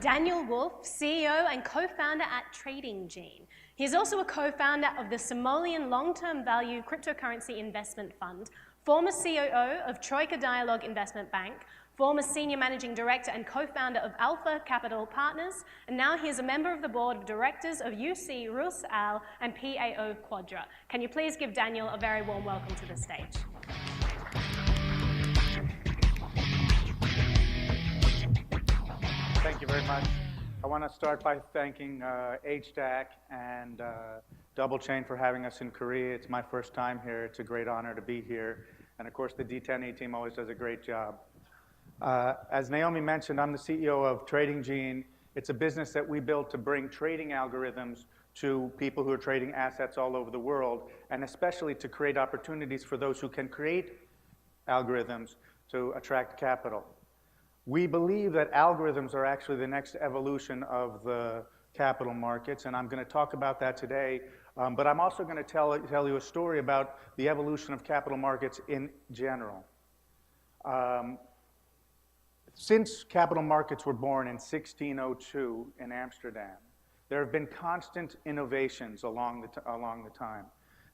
Daniel Wolfe, CEO and co-founder at Tradingene. He is also a co-founder of the Somalian Long-Term Value Cryptocurrency Investment Fund, former COO of Troika Dialogue Investment Bank, former Senior Managing Director and co-founder of Alpha Capital Partners, and now he is a member of the board of directors of UC Rus Al and PAO Quadra. Can you please give Daniel a very warm welcome to the stage? Thank you very much. I want to start by thanking HDAC and Double Chain for having us in Korea. It's my first time here. It's a great honor to be here. And of course, the D10E team always does a great job. As Naomi mentioned, I'm the CEO of Tradingene. It's a business that we built to bring trading algorithms to people who are trading assets all over the world, and especially to create opportunities for those who can create algorithms to attract capital. We believe that algorithms are actually the next evolution of the capital markets, and I'm going to talk about that today. But I'm also going to tell you a story about the evolution of capital markets in general. Since capital markets were born in 1602 in Amsterdam, there have been constant innovations along the time.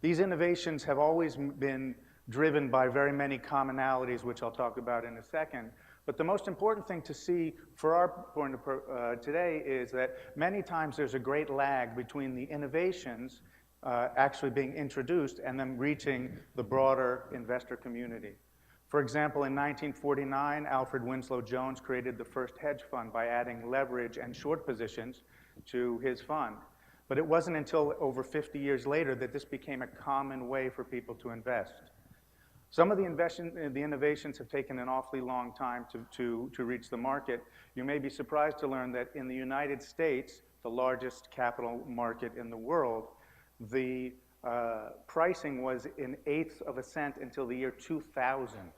These innovations have always been driven by very many commonalities, which I'll talk about in a second. But the most important thing to see for our point of today is that many times there's a great lag between the innovations actually being introduced and them reaching the broader investor community. For example, in 1949, Alfred Winslow Jones created the first hedge fund by adding leverage and short positions to his fund. But it wasn't until over 50 years later that this became a common way for people to invest. Some of the innovations have taken an awfully long time to reach the market. You may be surprised to learn that in the United States, the largest capital market in the world, the pricing was an eighth of a cent until the year 2000.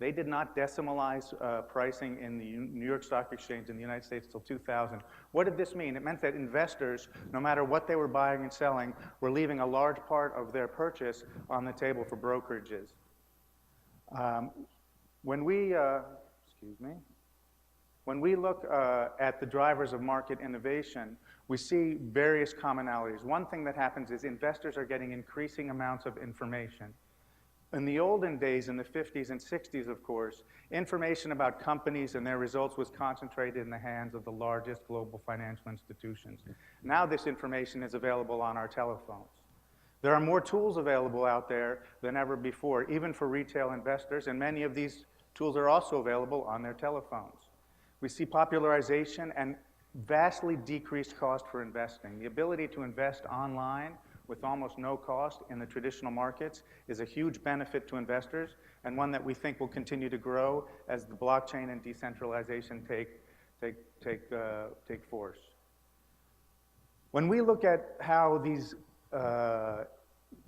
They did not decimalize pricing in the New York Stock Exchange in the United States until 2000. What did this mean? It meant that investors, no matter what they were buying and selling, were leaving a large part of their purchase on the table for brokerages. When we look at the drivers of market innovation, we see various commonalities. One thing that happens is investors are getting increasing amounts of information. In the olden days, in the 50s and 60s, of course, information about companies and their results was concentrated in the hands of the largest global financial institutions. Now this information is available on our telephones. There are more tools available out there than ever before, even for retail investors, and many of these tools are also available on their telephones. We see popularization and vastly decreased cost for investing. The ability to invest online with almost no cost in the traditional markets is a huge benefit to investors, and one that we think will continue to grow as the blockchain and decentralization take force. When we look at how these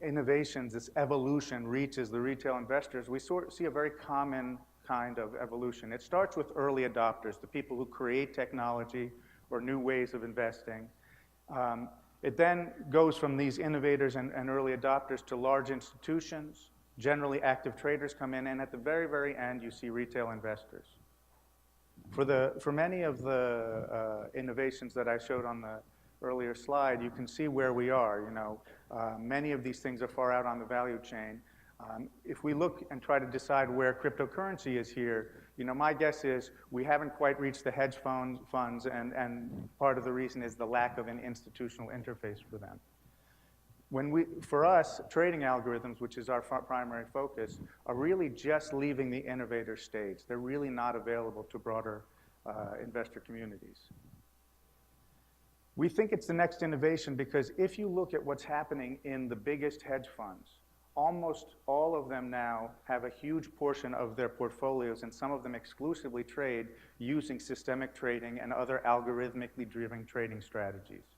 innovations, this evolution reaches the retail investors, we see a very common kind of evolution. It starts with early adopters, the people who create technology or new ways of investing. It then goes from these innovators and early adopters to large institutions. Generally, active traders come in, and at the very, very end, you see retail investors. For many of the innovations that I showed on the earlier slide, you can see where we are. Many of these things are far out on the value chain. If we look and try to decide where cryptocurrency is here, my guess is we haven't quite reached the hedge funds, and part of the reason is the lack of an institutional interface for them. For us, trading algorithms, which is our primary focus, are really just leaving the innovator stage. They're really not available to broader investor communities. We think it's the next innovation because if you look at what's happening in the biggest hedge funds, almost all of them now have a huge portion of their portfolios, and some of them exclusively trade using systemic trading and other algorithmically driven trading strategies.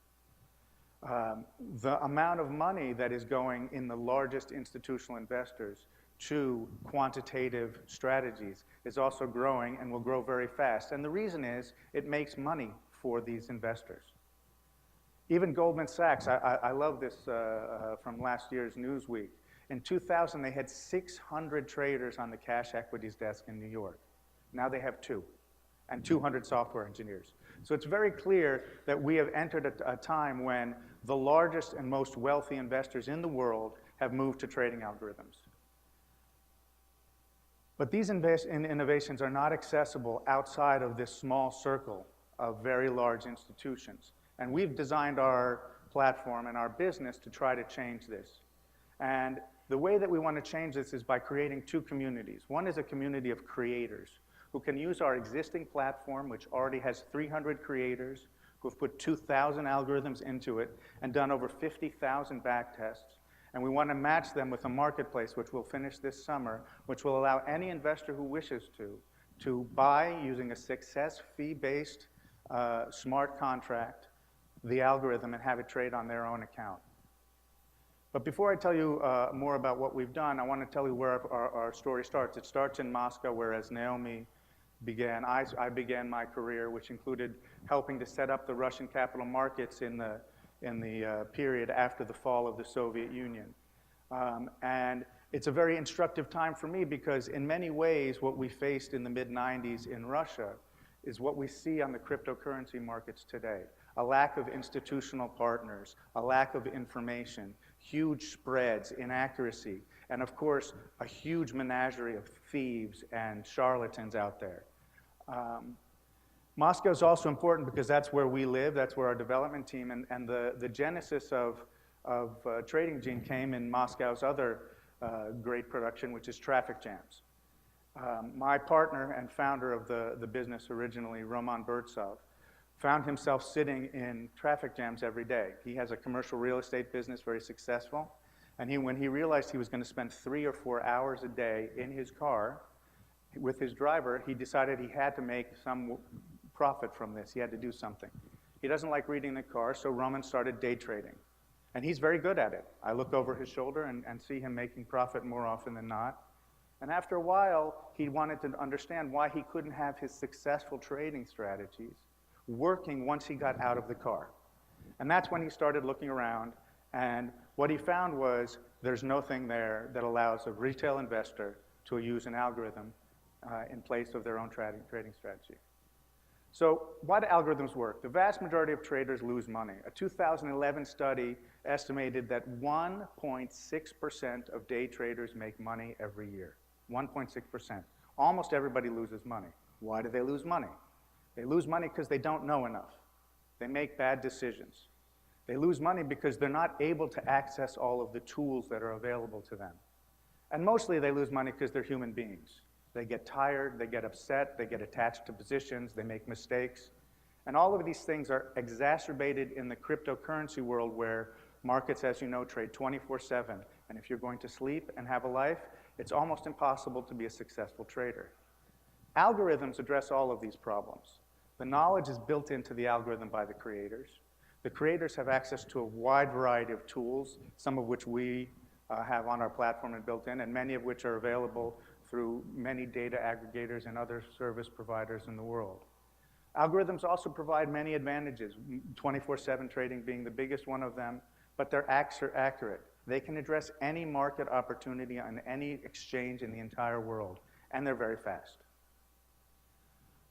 The amount of money that is going in the largest institutional investors to quantitative strategies is also growing and will grow very fast. And the reason is it makes money for these investors. Even Goldman Sachs, I love this from last year's Newsweek. In 2000, they had 600 traders on the cash equities desk in New York. Now they have 2, and 200 software engineers. So it's very clear that we have entered a time when the largest and most wealthy investors in the world have moved to trading algorithms. But these innovations are not accessible outside of this small circle of very large institutions. And we've designed our platform and our business to try to change this. And the way that we want to change this is by creating two communities. One is a community of creators who can use our existing platform, which already has 300 creators who have put 2,000 algorithms into it and done over 50,000 backtests. And we want to match them with a marketplace, which we'll finish this summer, which will allow any investor who wishes to buy using a success fee-based smart contract, the algorithm, and have it trade on their own account. But before I tell you more about what we've done, I want to tell you where our story starts. It starts in Moscow, where as Naomi began, I began my career, which included helping to set up the Russian capital markets in the period after the fall of the Soviet Union. And it's a very instructive time for me because in many ways what we faced in the mid-90s in Russia is what we see on the cryptocurrency markets today. A lack of institutional partners, a lack of information, huge spreads, inaccuracy, and of course, a huge menagerie of thieves and charlatans out there. Moscow is also important because that's where we live, that's where our development team, and the genesis of Tradingene came in Moscow's other great production, which is traffic jams. My partner and founder of the business originally, Roman Burtsov, found himself sitting in traffic jams every day. He has a commercial real estate business, very successful, and when he realized he was going to spend 3 or 4 hours a day in his car with his driver, he decided he had to make some profit from this. He had to do something. He doesn't like reading the car, so Roman started day trading. And he's very good at it. I look over his shoulder and see him making profit more often than not. And after a while, he wanted to understand why he couldn't have his successful trading strategies working once he got out of the car. And that's when he started looking around, and what he found was there's nothing there that allows a retail investor to use an algorithm in place of their own trading strategy. So why do algorithms work? The vast majority of traders lose money. A 2011 study estimated that 1.6% of day traders make money every year. 1.6%. Almost everybody loses money. Why do they lose money? They lose money because they don't know enough. They make bad decisions. They lose money because they're not able to access all of the tools that are available to them. And mostly they lose money because they're human beings. They get tired, they get upset, they get attached to positions, they make mistakes. And all of these things are exacerbated in the cryptocurrency world where markets, as you know, trade 24/7. And if you're going to sleep and have a life, it's almost impossible to be a successful trader. Algorithms address all of these problems. The knowledge is built into the algorithm by the creators. The creators have access to a wide variety of tools, some of which we have on our platform and built in, and many of which are available through many data aggregators and other service providers in the world. Algorithms also provide many advantages, 24/7 trading being the biggest one of them, but they're accurate. They can address any market opportunity on any exchange in the entire world, and they're very fast.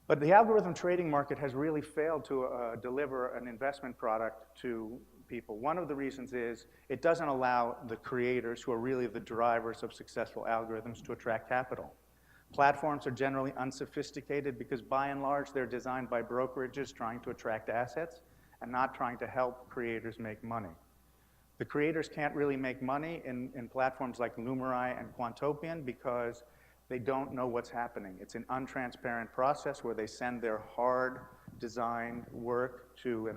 But the algorithm trading market has really failed to deliver an investment product to people. One of the reasons is it doesn't allow the creators, who are really the drivers of successful algorithms, to attract capital. Platforms are generally unsophisticated because by and large they're designed by brokerages trying to attract assets and not trying to help creators make money. The creators can't really make money in platforms like Numerai and Quantopian because they don't know what's happening. It's an untransparent process where they send their hard designed work to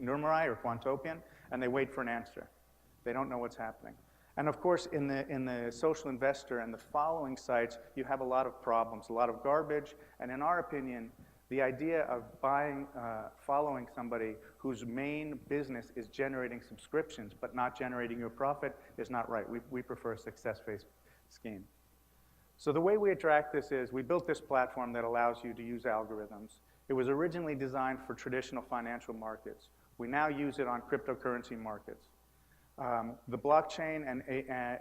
Numerai or Quantopian, and they wait for an answer. They don't know what's happening. And of course, in the social investor and the following sites, you have a lot of problems, a lot of garbage, and in our opinion, the idea of following somebody whose main business is generating subscriptions but not generating you a profit is not right. We prefer a success-based scheme. So the way we attract this is we built this platform that allows you to use algorithms. It was originally designed for traditional financial markets. We now use it on cryptocurrency markets. The blockchain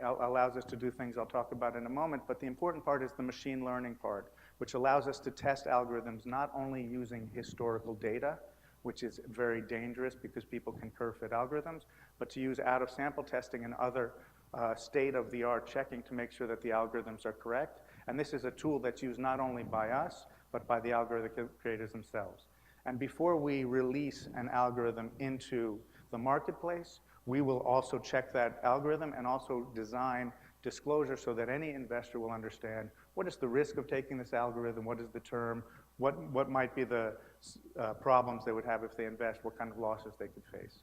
allows us to do things I'll talk about in a moment, but the important part is the machine learning part. which allows us to test algorithms not only using historical data, which is very dangerous because people can curve fit algorithms, but to use out-of-sample testing and other state-of-the-art checking to make sure that the algorithms are correct. And this is a tool that's used not only by us, but by the algorithm creators themselves. And before we release an algorithm into the marketplace, we will also check that algorithm and also design disclosure so that any investor will understand what is the risk of taking this algorithm, what is the term, what might be the problems they would have if they invest, what kind of losses they could face.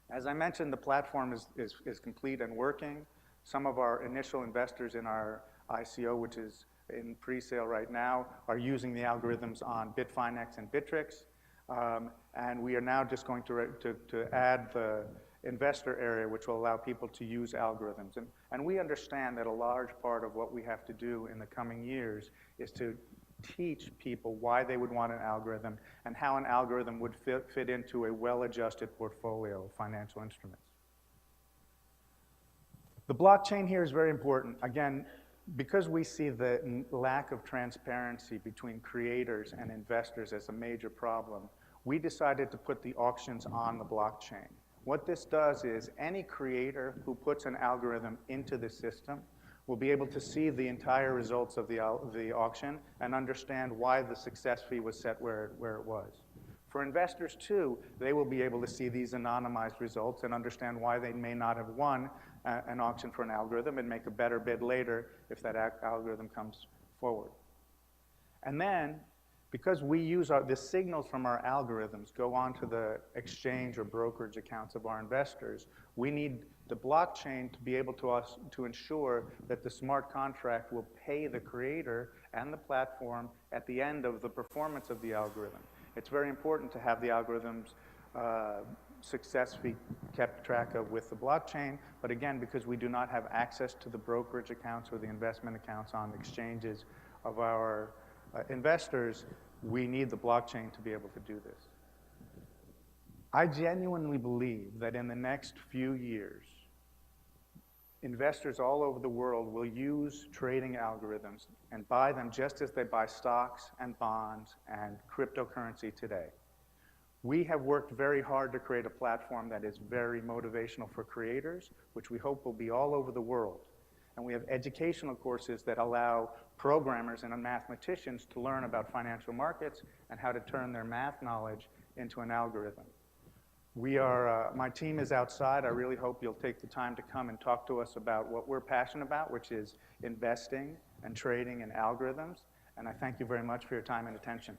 As I mentioned, the platform is complete and working. Some of our initial investors in our ICO, which is in pre-sale right now, are using the algorithms on Bitfinex and Bittrex. And we are now just going to add the investor area, which will allow people to use algorithms. And we understand that a large part of what we have to do in the coming years is to teach people why they would want an algorithm and how an algorithm would fit into a well-adjusted portfolio of financial instruments. The blockchain here is very important. Again, because we see the lack of transparency between creators and investors as a major problem, we decided to put the auctions on the blockchain. What this does is any creator who puts an algorithm into the system will be able to see the entire results of the auction and understand why the success fee was set where it was. For investors too, they will be able to see these anonymized results and understand why they may not have won an auction for an algorithm and make a better bid later if that algorithm comes forward. And then, because we use the signals from our algorithms go onto the exchange or brokerage accounts of our investors, we need the blockchain to be able to ensure that the smart contract will pay the creator and the platform at the end of the performance of the algorithm. It's very important to have the algorithms success fee kept track of with the blockchain, but again, because we do not have access to the brokerage accounts or the investment accounts on exchanges of our investors, we need the blockchain to be able to do this. I genuinely believe that in the next few years, investors all over the world will use trading algorithms and buy them just as they buy stocks and bonds and cryptocurrency today. We have worked very hard to create a platform that is very motivational for creators, which we hope will be all over the world. And we have educational courses that allow programmers and mathematicians to learn about financial markets and how to turn their math knowledge into an algorithm. My team is outside. I really hope you'll take the time to come and talk to us about what we're passionate about, which is investing and trading and algorithms. And I thank you very much for your time and attention.